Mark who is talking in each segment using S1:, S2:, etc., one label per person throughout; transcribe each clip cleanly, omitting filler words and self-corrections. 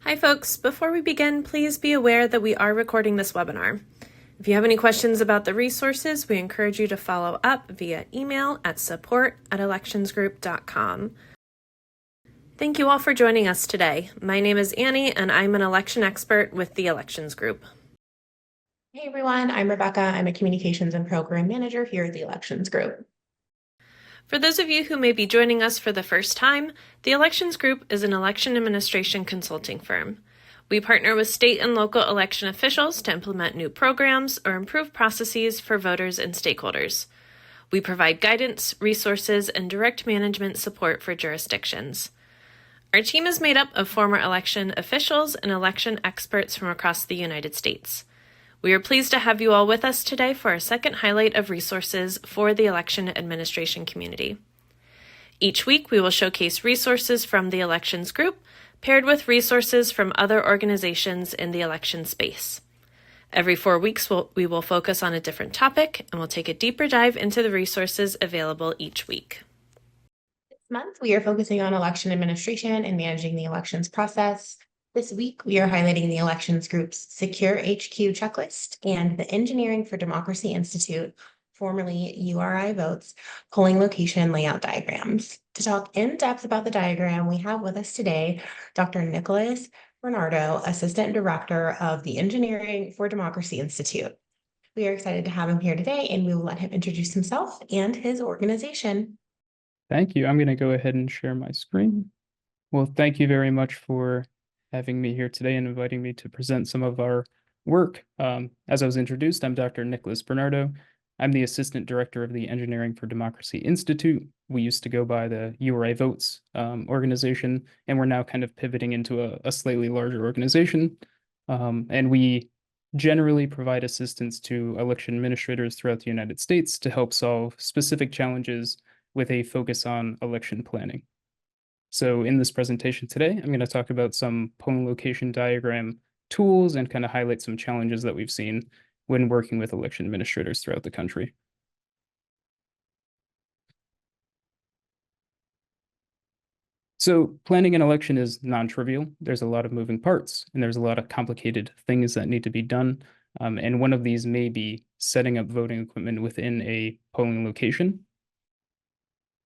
S1: Hi folks, before we begin, please be aware that we are recording this webinar. If you have any questions about the resources, we encourage you to follow up via email at support@electionsgroup.com. Thank you all for joining us today. My name is Annie and I'm an election expert with the Elections Group.
S2: Hey everyone, I'm Rebecca. I'm a communications and program manager here at the Elections Group.
S1: For those of you who may be joining us for the first time, the Elections Group is an election administration consulting firm. We partner with state and local election officials to implement new programs or improve processes for voters and stakeholders. We provide guidance, resources, and direct management support for jurisdictions. Our team is made up of former election officials and election experts from across the United States. We are pleased to have you all with us today for our second highlight of resources for the election administration community. Each week, we will showcase resources from the Elections Group, paired with resources from other organizations in the election space. Every 4 weeks, we will focus on a different topic, and we'll take a deeper dive into the resources available each week.
S2: This month, we are focusing on election administration and managing the elections process. This week, we are highlighting the Elections Group's Secure HQ checklist and the Engineering for Democracy Institute, formerly URI Votes, polling location layout diagrams. To talk in depth about the diagram, we have with us today Dr. Nicholas Bernardo, Assistant Director of the Engineering for Democracy Institute. We are excited to have him here today, and we will let him introduce himself and his organization.
S3: Thank you. I'm going to go ahead and share my screen. Well, thank you very much for having me here today and inviting me to present some of our work. As I was introduced, I'm Dr. Nicholas Bernardo. I'm the Assistant Director of the Engineering for Democracy Institute. We used to go by the URI VOTES organization, and we're now kind of pivoting into a slightly larger organization. And we generally provide assistance to election administrators throughout the United States to help solve specific challenges with a focus on election planning. So in this presentation today, I'm going to talk about some polling location diagram tools and kind of highlight some challenges that we've seen when working with election administrators throughout the country. So planning an election is non-trivial. There's a lot of moving parts and there's a lot of complicated things that need to be done. And one of these may be setting up voting equipment within a polling location.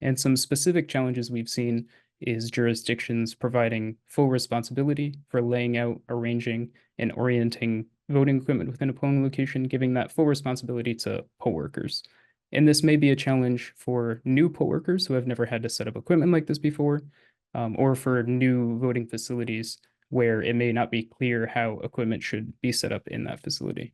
S3: And some specific challenges we've seen is jurisdictions providing full responsibility for laying out, arranging, and orienting voting equipment within a polling location, giving that full responsibility to poll workers. And this may be a challenge for new poll workers who have never had to set up equipment like this before, or for new voting facilities where it may not be clear how equipment should be set up in that facility.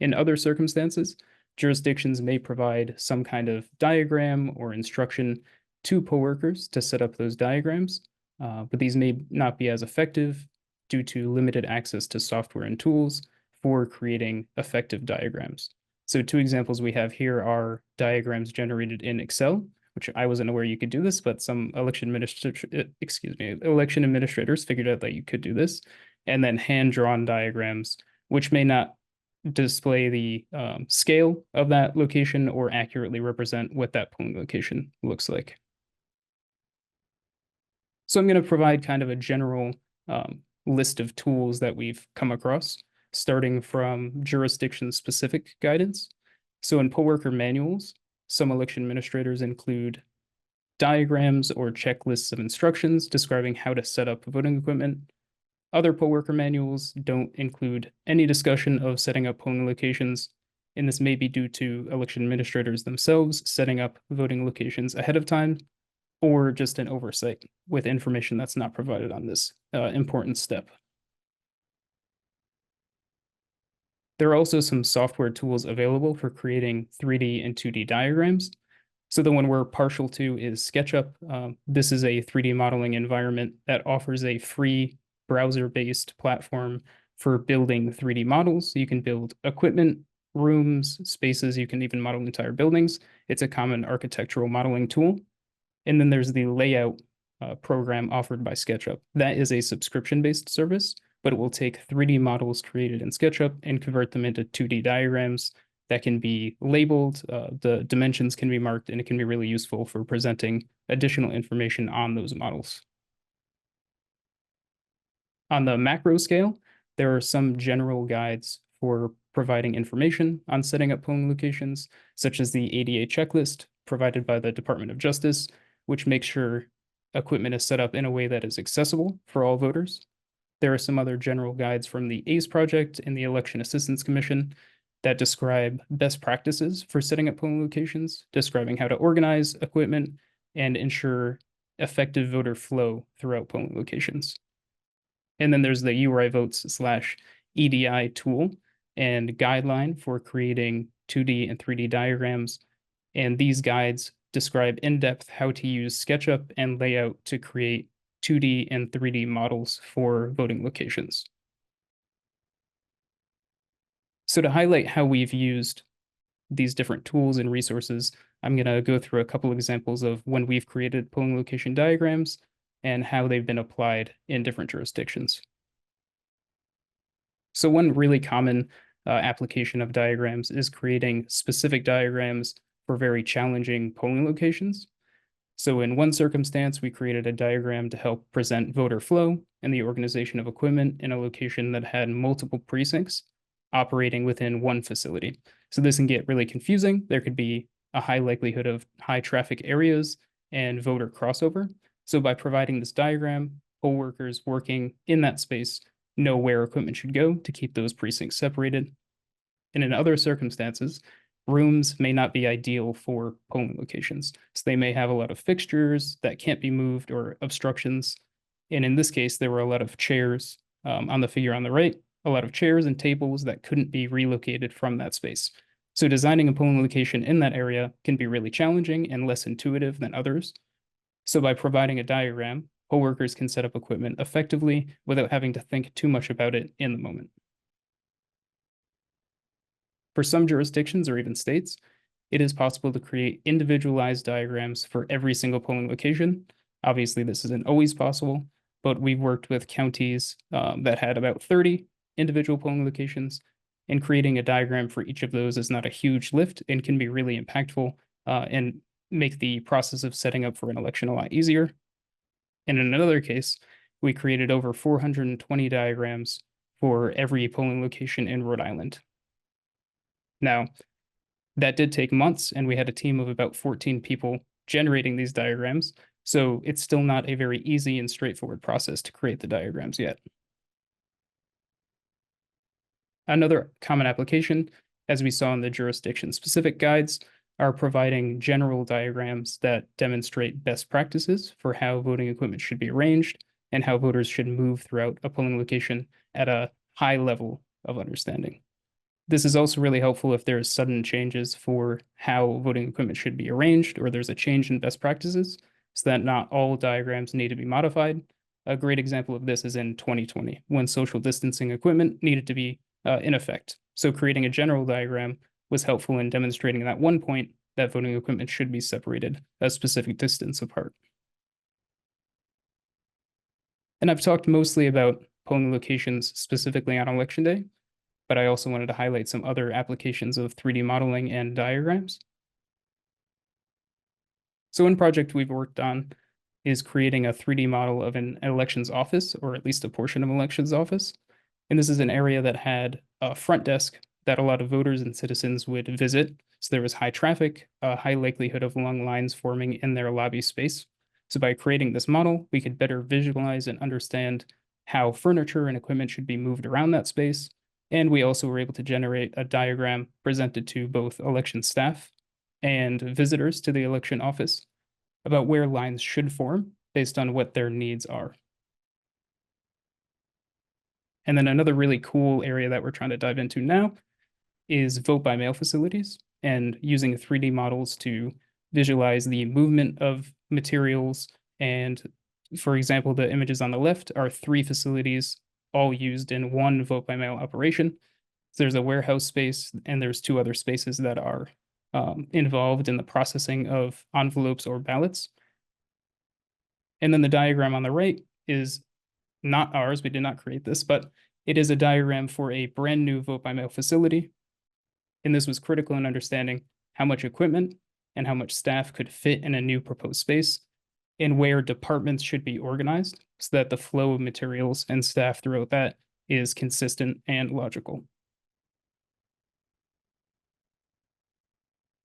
S3: In other circumstances, jurisdictions may provide some kind of diagram or instruction to poll workers to set up those diagrams, but these may not be as effective due to limited access to software and tools for creating effective diagrams. So 2 examples we have here are diagrams generated in Excel, which I wasn't aware you could do this, but some election administrators figured out that you could do this, and then hand-drawn diagrams, which may not display the scale of that location or accurately represent what that polling location looks like. So I'm going to provide kind of a general list of tools that we've come across, starting from jurisdiction-specific guidance. So in poll worker manuals, some election administrators include diagrams or checklists of instructions describing how to set up voting equipment. Other poll worker manuals don't include any discussion of setting up polling locations, and this may be due to election administrators themselves setting up voting locations ahead of time, or just an oversight with information that's not provided on this important step. There are also some software tools available for creating 3D and 2D diagrams. So the one we're partial to is SketchUp. This is a 3D modeling environment that offers a free browser-based platform for building 3D models. You can build equipment, rooms, spaces. You can even model entire buildings. It's a common architectural modeling tool. And then there's the layout program offered by SketchUp. That is a subscription-based service, but it will take 3D models created in SketchUp and convert them into 2D diagrams that can be labeled, the dimensions can be marked, and it can be really useful for presenting additional information on those models. On the macro scale, there are some general guides for providing information on setting up polling locations, such as the ADA checklist provided by the Department of Justice, which makes sure equipment is set up in a way that is accessible for all voters. There are some other general guides from the ACE project and the Election Assistance Commission that describe best practices for setting up polling locations, describing how to organize equipment and ensure effective voter flow throughout polling locations. And then there's the URI votes / EDI tool and guideline for creating 2D and 3D diagrams. And these guides describe in depth how to use SketchUp and layout to create 2D and 3D models for voting locations. So to highlight how we've used these different tools and resources, I'm going to go through a couple examples of when we've created polling location diagrams and how they've been applied in different jurisdictions. So one really common application of diagrams is creating specific diagrams for very challenging polling locations. So in one circumstance, we created a diagram to help present voter flow and the organization of equipment in a location that had multiple precincts operating within one facility. So this can get really confusing. There could be a high likelihood of high traffic areas and voter crossover. So by providing this diagram, poll workers working in that space know where equipment should go to keep those precincts separated. And in other circumstances, rooms may not be ideal for polling locations. So they may have a lot of fixtures that can't be moved or obstructions. And in this case, there were a lot of chairs on the figure on the right, a lot of chairs and tables that couldn't be relocated from that space. So designing a polling location in that area can be really challenging and less intuitive than others. So by providing a diagram, poll workers can set up equipment effectively without having to think too much about it in the moment. For some jurisdictions or even states, it is possible to create individualized diagrams for every single polling location. Obviously, this isn't always possible, but we've worked with counties that had about 30 individual polling locations, and creating a diagram for each of those is not a huge lift and can be really impactful and make the process of setting up for an election a lot easier. And in another case, we created over 420 diagrams for every polling location in Rhode Island. Now, that did take months, and we had a team of about 14 people generating these diagrams, so it's still not a very easy and straightforward process to create the diagrams yet. Another common application, as we saw in the jurisdiction-specific guides, are providing general diagrams that demonstrate best practices for how voting equipment should be arranged and how voters should move throughout a polling location at a high level of understanding. This is also really helpful if there's sudden changes for how voting equipment should be arranged, or there's a change in best practices, so that not all diagrams need to be modified. A great example of this is in 2020, when social distancing equipment needed to be in effect. So creating a general diagram was helpful in demonstrating at one point that voting equipment should be separated a specific distance apart. And I've talked mostly about polling locations specifically on election day, but I also wanted to highlight some other applications of 3D modeling and diagrams. So one project we've worked on is creating a 3D model of an elections office, or at least a portion of elections office. And this is an area that had a front desk that a lot of voters and citizens would visit. So there was high traffic, a high likelihood of long lines forming in their lobby space. So by creating this model, we could better visualize and understand how furniture and equipment should be moved around that space. And we also were able to generate a diagram presented to both election staff and visitors to the election office about where lines should form based on what their needs are. And then another really cool area that we're trying to dive into now is vote by mail facilities and using 3D models to visualize the movement of materials. And for example, the images on the left are 3 facilities all used in one vote by mail operation. So there's a warehouse space and there's 2 other spaces that are involved in the processing of envelopes or ballots. And then the diagram on the right is not ours, we did not create this, but it is a diagram for a brand new vote by mail facility. And this was critical in understanding how much equipment and how much staff could fit in a new proposed space and where departments should be organized so that the flow of materials and staff throughout that is consistent and logical.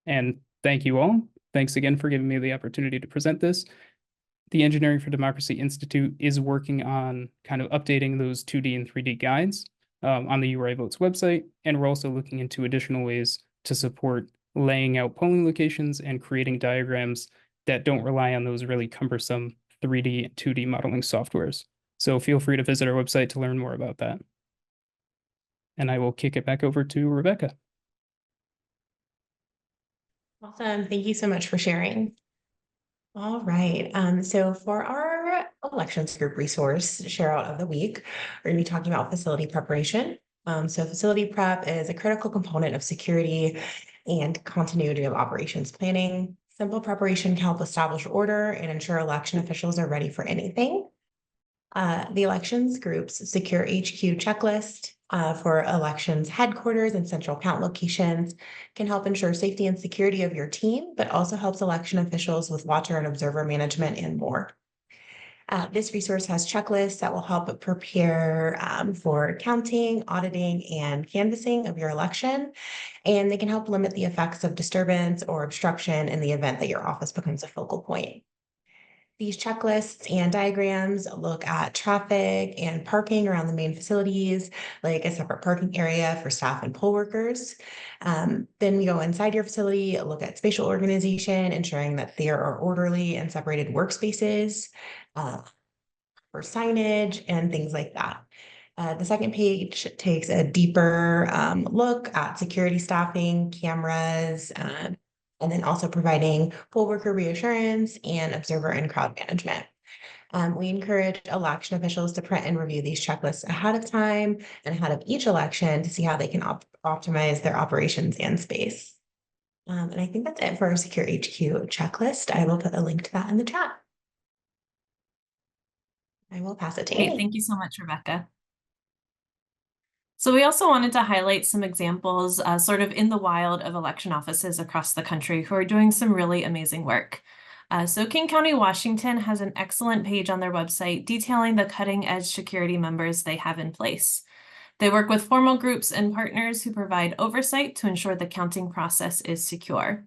S3: And thank you all. Thanks again for giving me the opportunity to present this. The Engineering for Democracy Institute is working on kind of updating those 2D and 3D guides on the URI Votes website, and we're also looking into additional ways to support laying out polling locations and creating diagrams that don't rely on those really cumbersome 3D and 2D modeling softwares. So feel free to visit our website to learn more about that. And I will kick it back over to Rebecca.
S2: Awesome. Thank you so much for sharing. All right. So for our elections group resource share out of the week, we're going to be talking about facility preparation. So facility prep is a critical component of security and continuity of operations planning. Simple preparation can help establish order and ensure election officials are ready for anything. The elections group's secure HQ checklist for elections headquarters and central count locations can help ensure safety and security of your team, but also helps election officials with watcher and observer management and more. This resource has checklists that will help prepare for counting, auditing, and canvassing of your election, and they can help limit the effects of disturbance or obstruction in the event that your office becomes a focal point. These checklists and diagrams look at traffic and parking around the main facilities, like a separate parking area for staff and poll workers. Then we go inside your facility, look at spatial organization, ensuring that there are orderly and separated workspaces for signage and things like that. The second page takes a deeper look at security staffing, cameras, and then also providing poll worker reassurance and observer and crowd management. We encourage election officials to print and review these checklists ahead of time and ahead of each election to see how they can optimize their operations and space. And I think that's it for our Secure HQ checklist. I will put a link to that in the chat. I will pass it to
S1: Great.
S2: Amy.
S1: Thank you so much, Rebecca. So we also wanted to highlight some examples sort of in the wild of election offices across the country who are doing some really amazing work. So King County, Washington has an excellent page on their website detailing the cutting edge security members they have in place. They work with formal groups and partners who provide oversight to ensure the counting process is secure.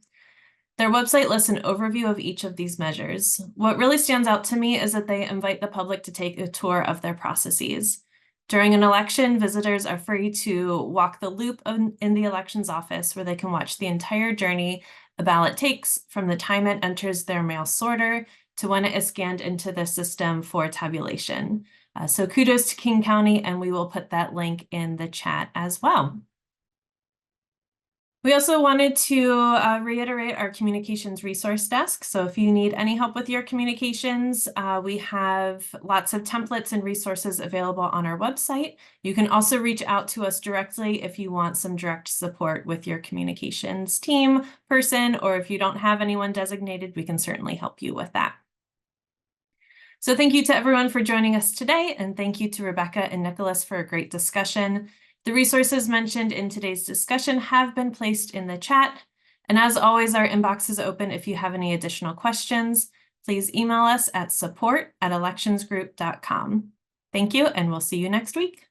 S1: Their website lists an overview of each of these measures. What really stands out to me is that they invite the public to take a tour of their processes. During an election, visitors are free to walk the loop in the elections office where they can watch the entire journey a ballot takes from the time it enters their mail sorter to when it is scanned into the system for tabulation. So kudos to King County, and we will put that link in the chat as well. We also wanted to reiterate our communications resource desk. So if you need any help with your communications, we have lots of templates and resources available on our website. You can also reach out to us directly if you want some direct support with your communications team, person, or if you don't have anyone designated, we can certainly help you with that. So thank you to everyone for joining us today, and thank you to Rebecca and Nicholas for a great discussion. The resources mentioned in today's discussion have been placed in the chat. And as always, our inbox is open if you have any additional questions. Please email us at support@electionsgroup.com. Thank you, and we'll see you next week.